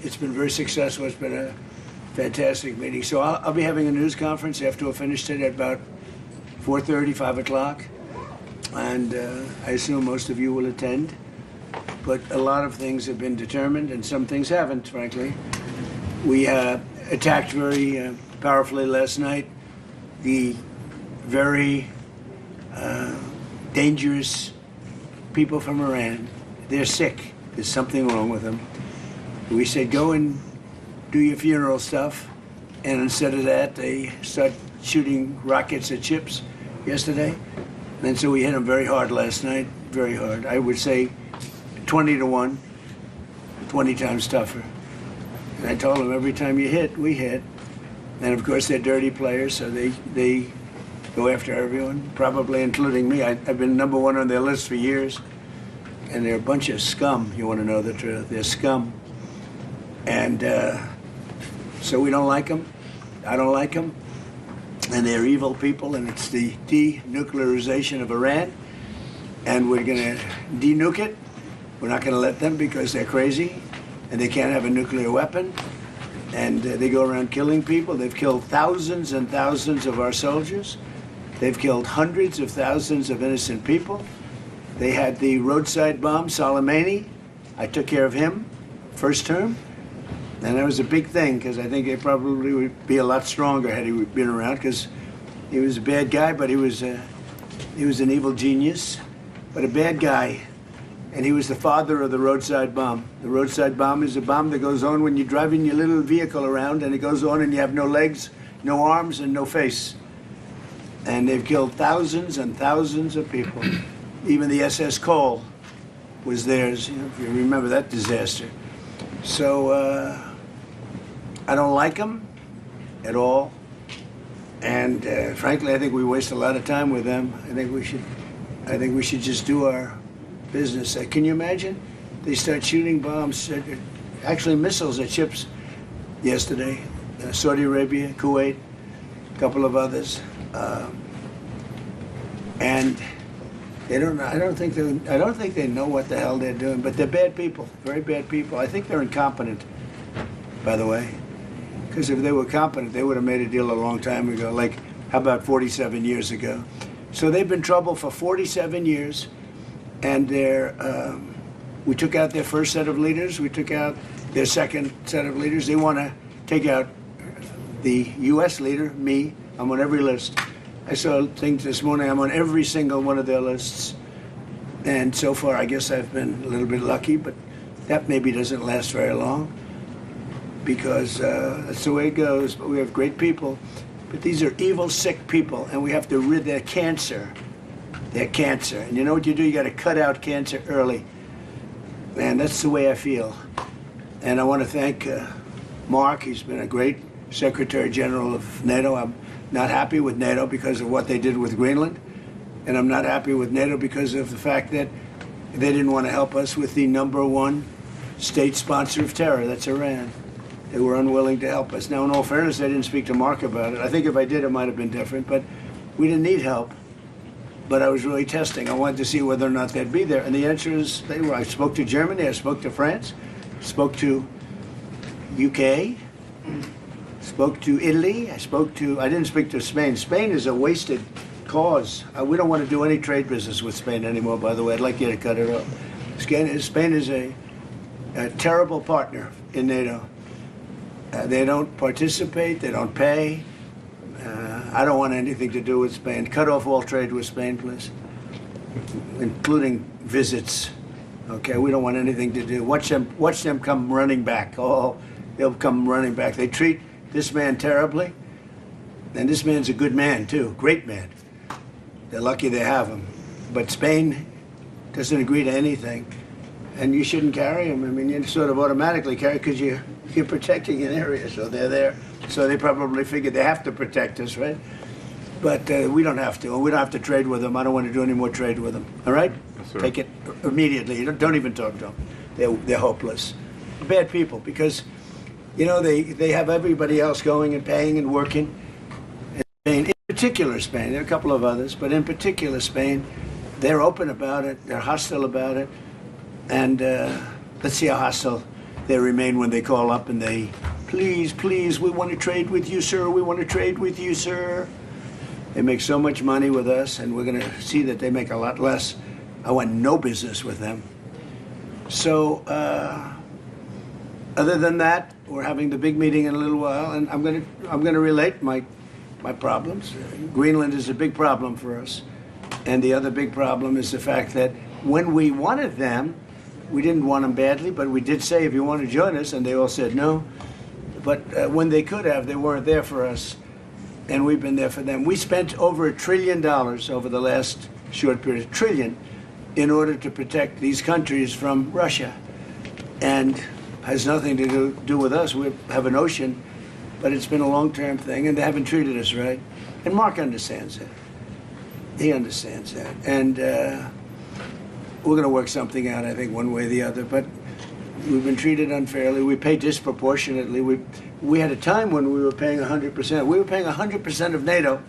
it's been very successful. It's been a fantastic meeting. So I'll be having a news conference after we're finished it at about 4:30, 5 o'clock. And I assume most of you will attend. But a lot of things have been determined, and some things haven't, frankly. We attacked very powerfully last night the very dangerous people from Iran. They're sick. There's something wrong with them. We said, go and do your funeral stuff. And instead of that, they start shooting rockets at ships yesterday. And so we hit them very hard last night, very hard. I would say 20 to 1, 20 times tougher. And I told them, every time you hit, we hit. And of course, they're dirty players, so they go after everyone, probably including me. I've been #1 on their list for years. And they're a bunch of scum, you want to know the truth. They're scum. And so we don't like them. I don't like them. And they're evil people, and it's the denuclearization of Iran. And we're going to denuke it. We're not going to let them because they're crazy, and they can't have a nuclear weapon. And they go around killing people. They've killed thousands and thousands of our soldiers. They've killed hundreds of thousands of innocent people. They had the roadside bomb, Soleimani. I took care of him, first term. And that was a big thing, because I think it probably would be a lot stronger had he been around, because he was a bad guy, but he was an evil genius, but a bad guy. And he was the father of the roadside bomb. The roadside bomb is a bomb that goes on when you're driving your little vehicle around, and it goes on and you have no legs, no arms, and no face. And they've killed thousands and thousands of people. Even the SS Cole was theirs, you know, if you remember that disaster. So I don't like them at all. And frankly, I think we waste a lot of time with them. I think we should just do our business. Can you imagine? They start shooting bombs, actually missiles at ships yesterday. Saudi Arabia, Kuwait, a couple of others. And they don't. I don't think they know what the hell they're doing. But they're bad people, very bad people. I think they're incompetent, by the way. Because if they were competent, they would have made a deal a long time ago. Like, how about 47 years ago? So they've been in trouble for 47 years, and we took out their first set of leaders. We took out their second set of leaders. They want to take out the U.S. leader, me. I'm on every list. I saw things this morning. I'm on every single one of their lists. And so far, I guess I've been a little bit lucky, but that maybe doesn't last very long, because that's the way it goes. But we have great people. But these are evil, sick people, and we have to rid their cancer. Their cancer. And you know what you do? You got to cut out cancer early. And that's the way I feel. And I want to thank Mark. He's been a great Secretary General of NATO. I'm not happy with NATO because of what they did with Greenland. And I'm not happy with NATO because of the fact that they didn't want to help us with the #1 state sponsor of terror. That's Iran. They were unwilling to help us. Now, in all fairness, I didn't speak to Mark about it. I think if I did, it might have been different. But we didn't need help. But I was really testing. I wanted to see whether or not they'd be there. And the answer is they were. I spoke to Germany. I spoke to France. Spoke to UK. Spoke to Italy. I didn't speak to Spain. Spain is a wasted cause. We don't want to do any trade business with Spain anymore, by the way. I'd like you to cut it off. Spain is a terrible partner in NATO. They don't participate. They don't pay. I don't want anything to do with Spain. Cut off all trade with Spain, please, including visits. Okay, we don't want anything to do. Watch them come running back. Oh, they'll come running back. They treat this man terribly, and this man's a good man too, great man. They're lucky they have him. But Spain doesn't agree to anything, and you shouldn't carry him. I mean, you sort of automatically carry because you're protecting an area, so they're there. So they probably figured they have to protect us, right? But we don't have to, and we don't have to trade with them. I don't want to do any more trade with them. All right? Yes, sir. Take it immediately. You don't even talk to them. They're hopeless. Bad people, because you know they have everybody else going and paying and working. In particular, Spain. There are a couple of others, but in particular, Spain. They're open about it. They're hostile about it, and let's see how hostile they remain when they call up and they, please, please, we want to trade with you, sir. We want to trade with you, sir. They make so much money with us, and we're going to see that they make a lot less. I want no business with them. So, other than that, we're having the big meeting in a little while, and I'm going to relate my problems. Greenland is a big problem for us, and the other big problem is the fact that when we wanted them, we didn't want them badly, but we did say, if you want to join us, and they all said no. But when they could have, they weren't there for us, and we've been there for them. We spent over $1 trillion over the last short period, $1 trillion, in order to protect these countries from Russia, and has nothing to do with us. We have an ocean, but it's been a long-term thing, and they haven't treated us right. And Mark understands that. He understands that, and we're going to work something out, I think, one way or the other. But we've been treated unfairly. We pay disproportionately. We had a time when we were paying 100%. We were paying 100% of NATO,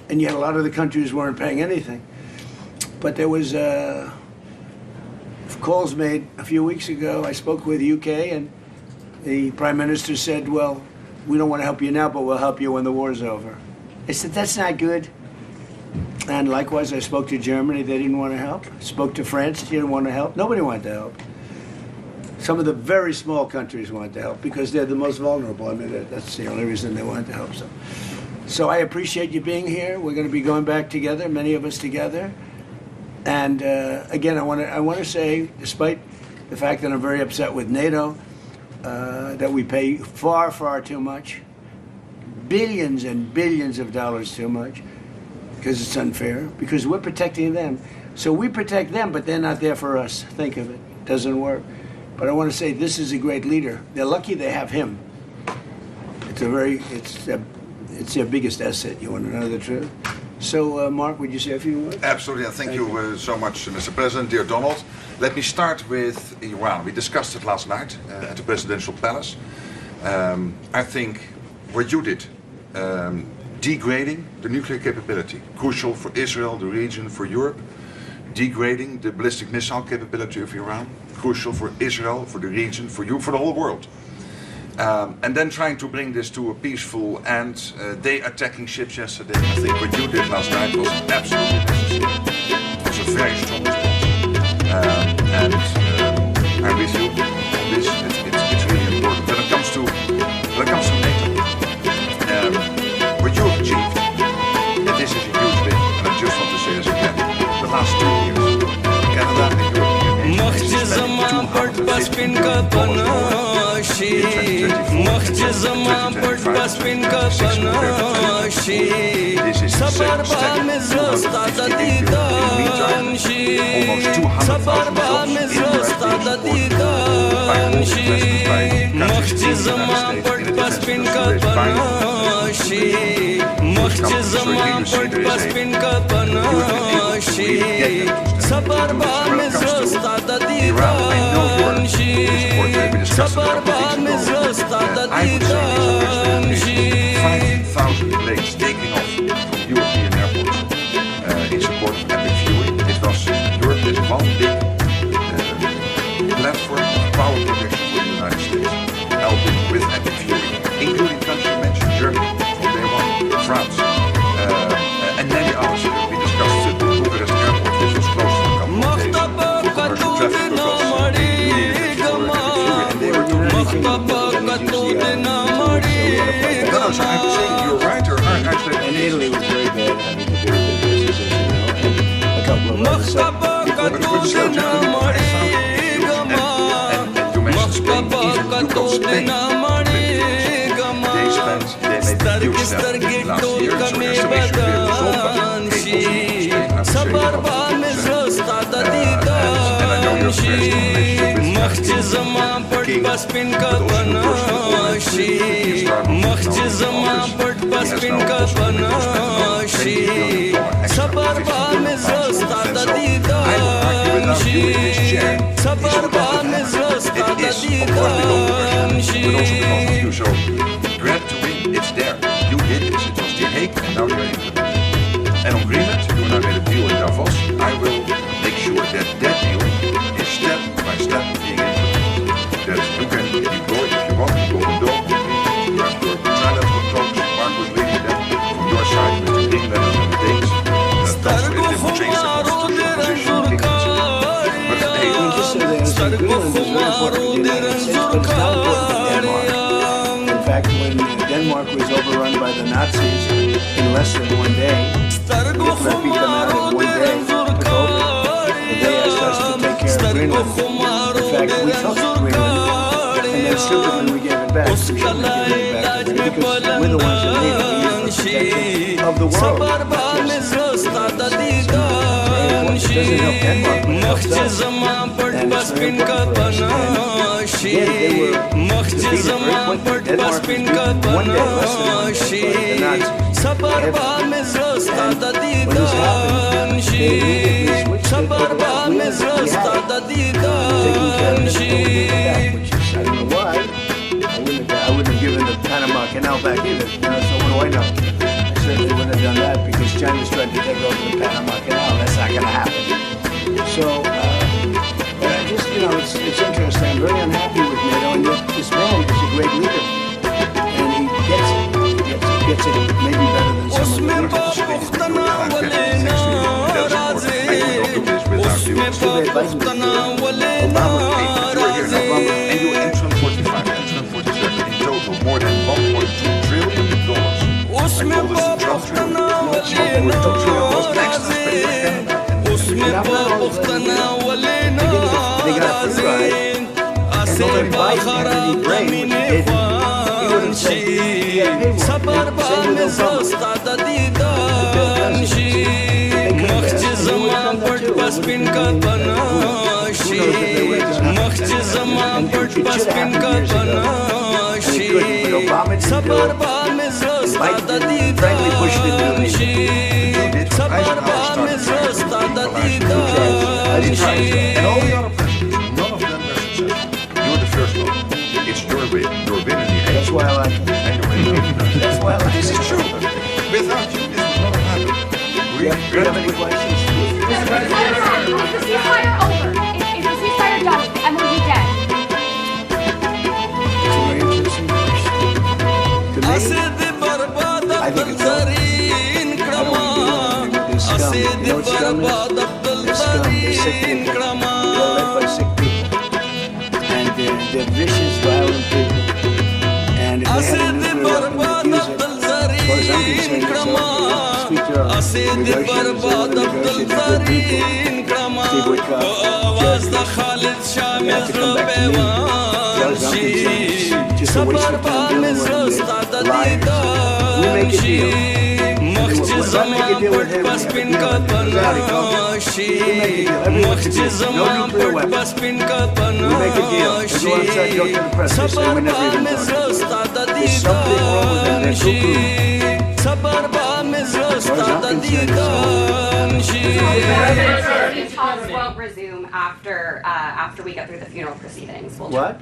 and yet a lot of the countries weren't paying anything. But there was calls made a few weeks ago. I spoke with the UK, and the Prime Minister said, well, we don't want to help you now, but we'll help you when the war's over. I said, that's not good. And likewise, I spoke to Germany. They didn't want to help. Spoke to France. They didn't want to help. Nobody wanted to help. Some of the very small countries wanted to help because they're the most vulnerable. I mean, that's the only reason they wanted to help. So I appreciate you being here. We're going to be going back together, many of us together. And again, I want to say, despite the fact that I'm very upset with NATO, that we pay far, far too much, billions and billions of dollars too much, because it's unfair, because we're protecting them. So we protect them, but they're not there for us. Think of it. Doesn't work. But I want to say this is a great leader. They're lucky they have him. It's their biggest asset. You want to know the truth? So, Mark, would you say a few words? Absolutely, and thank you so much, Mr. President, dear Donald. Let me start with Iran. We discussed it last night at the Presidential Palace. I think what you did, degrading the nuclear capability, crucial for Israel, the region, for Europe, degrading the ballistic missile capability of Iran, crucial for Israel, for the region, for you, for the whole world. And then trying to bring this to a peaceful end. They attacking ships yesterday. I think what you did last night was absolutely necessary. It was a very strong response. And I'm with you on this. It's really important. When it comes to NATO, what you have achieved, and this is a huge win, and I just want to say this again, the last 2 years, Canada and European planes taking off from European airports in support of epic viewing. It was Europe is one big platform of power projection for the United States, helping with epic viewing, including countries you mentioned, Germany from day one, France, and many others. We discussed the Bucharest airport, which was closed for a couple of days for commercial traffic because and they were doing anything. No, so I'm saying you're right, or and Italy was very bad having to do with the business, as you know, and a couple of others. So, but you mentioned Spain, even look on Spain. They made huge steps last year, so there's some issue here to solve, but Spain also from Spain, and I know you're very strong relationship with King, but also personal so grab to win, it's there. You did this, it was the Hague, and now you're implementing. And on Greenland, you now made a deal in Davos. I will make sure that that deal is step by step being implemented. That you can Denmark was overrun by the Nazis in less than one day. Hitler beat them out in one day, took over. And they asked us to take care of Greenland. In fact, we took Greenland, and then stupidly we gave it back. We shouldn't have given it back to them because we're the ones that need it. We use the protection of the world. It doesn't help Denmark, but it helps us. And it's very important for us. And again, they were defeated very quickly. Denmark was beaten one day, less than one day, by the Nazis. And when this happened, they immediately switched it. But we had it. Taking care of it, we gave it back, which is, I don't know why. I wouldn't have given the Panama Canal back either. So what do I know? I certainly wouldn't have done that because China's tried to take over the Panama Canal. That's not going to happen. So, it's interesting. I'm very unhappy with NATO, and yet this man is a great leader, and he gets it. He gets it maybe better than some of the leaders. I cannot do this without you. It's too bad Biden didn't do it. Obama. You were here in Obama, and you were entering 45, entering 47, in total more than $1.2 trillion. I call this the Trump trillion. We're talking next to spend they got a free ride, and nobody buys it after he prayed, which he did. He would have said, he had to pay more. Same with Obama. The Bill Clinton. They could have asked, and he would have done that too. Who knows if they would have done it? And it should have happened years ago. And it couldn't, but Obama didn't do it. And Biden didn't, frankly, Bush didn't do anything. And all the other presidents, none of them were successful. You're the first one. It's your win. Your win in the end. That's why I like him. That's why I like him. This is true. Without you, this would not have happened. Do you have any questions? Is the ceasefire over? Is the ceasefire done? And will you dead? It's a very interesting question. To me, I think it's over. I don't want to do this scum. You know what scum is? They're scum. They're sick people. They're led by sick people. And they're vicious, violent people. And if they had a nuclear weapon to use it, as far as I'm concerned, it's over. Speak to our negotiators. They want to negotiate with good people. Steve Witkoff, they have to come back to me. As far as I'm concerned, it's just a waste of time dealing with them. They're liars. We make a deal. If I make a deal with him, we have a deal with Saudi culture. We make a deal. Everyone's a deal. No nuclear weapons. We make a deal. They go outside, go to the press. They say we never even talked about it. There's something wrong with them. They're cuckoo. As far as I'm concerned, Talks won't resume after we get through the funeral proceedings. What?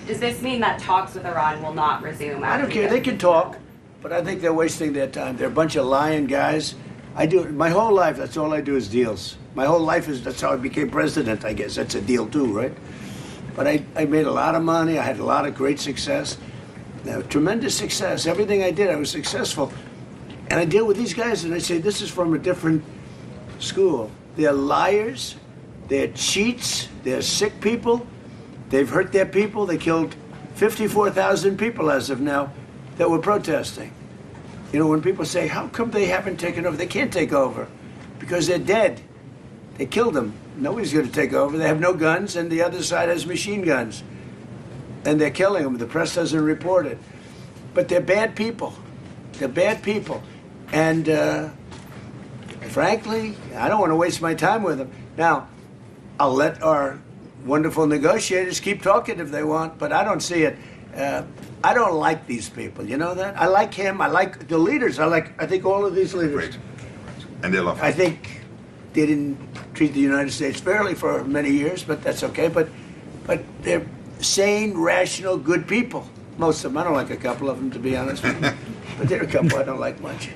Does this mean that talks with Iran will not resume? I don't care. They can talk, but I think they're wasting their time. They're a bunch of lying guys. I do my whole life. That's all I do is deals. My whole life is that's how I became president. I guess that's a deal too, right? But I made a lot of money. I had a lot of great success, tremendous success. Everything I did, I was successful. And I deal with these guys, and I say this is from a different school. They're liars. They're cheats. They're sick people. They've hurt their people. They killed 54,000 people as of now that were protesting. You know, when people say, how come they haven't taken over? They can't take over because they're dead. They killed them. Nobody's going to take over. They have no guns, and the other side has machine guns. And they're killing them. The press doesn't report it. But they're bad people. They're bad people. And frankly, I don't want to waste my time with them. Now, I'll let our wonderful negotiators keep talking if they want, but I don't see it. I don't like these people, you know that? I like him, I like the leaders, I think all of these leaders. Great. And they love I it. think they didn't treat the United States fairly for many years, but that's okay. But they're sane, rational, good people. Most of them. I don't like a couple of them, to be honest with you. But there are a couple I don't like much.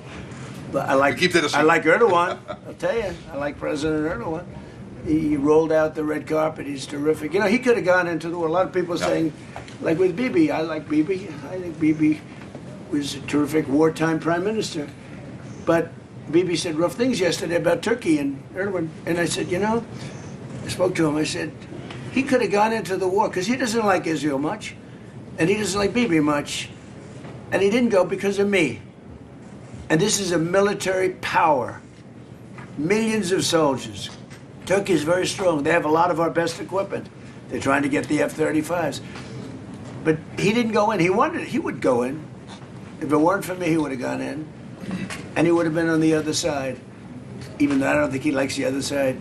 But I like Erdogan, I'll tell you. I like President Erdogan. He rolled out the red carpet. He's terrific. You know, he could have gone into the war. A lot of people are saying, like with Bibi, I like Bibi. I think Bibi was a terrific wartime prime minister. But Bibi said rough things yesterday about Turkey and Erdogan. And I said, you know, I spoke to him. I said, he could have gone into the war because he doesn't like Israel much. And he doesn't like Bibi much. And he didn't go because of me. And this is a military power. Millions of soldiers. Turkey is very strong. They have a lot of our best equipment. They're trying to get the F-35s. But he didn't go in. He wanted, he would go in. If it weren't for me, he would have gone in. And he would have been on the other side. Even though I don't think he likes the other side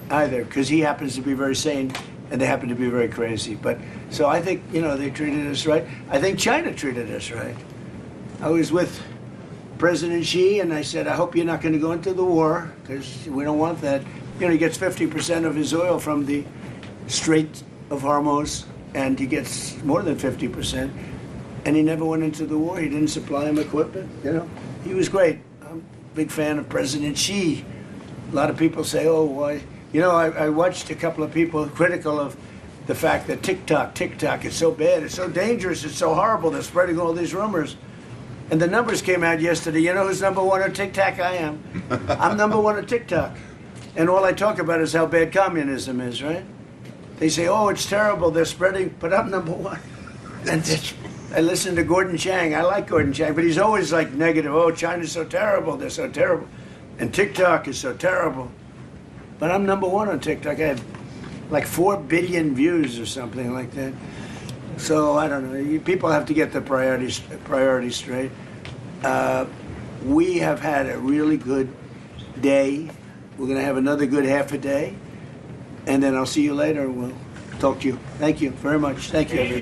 either, because he happens to be very sane and they happen to be very crazy. But so I think, you know, they treated us right. I think China treated us right. I was with President Xi and I said, I hope you're not going to go into the war, because we don't want that. You know, he gets 50% of his oil from the Strait of Hormuz, and he gets more than 50%. And he never went into the war. He didn't supply him equipment, you know. He was great. I'm a big fan of President Xi. A lot of people say, oh, why? You know, I watched a couple of people critical of the fact that TikTok is so bad, it's so dangerous, it's so horrible, they're spreading all these rumors. And the numbers came out yesterday. You know who's number one on TikTok? I am. I'm number one on TikTok. And all I talk about is how bad communism is, right? They say, oh, it's terrible, they're spreading, but I'm number one. And I listen to Gordon Chang. I like Gordon Chang, but he's always like negative. Oh, China's so terrible, they're so terrible. And TikTok is so terrible. But I'm number one on TikTok. I have like 4 billion views or something like that. So I don't know. People have to get their priorities straight. We have had a really good day. We're going to have another good half a day. And then I'll see you later. We'll talk to you. Thank you very much. Thank you, everybody.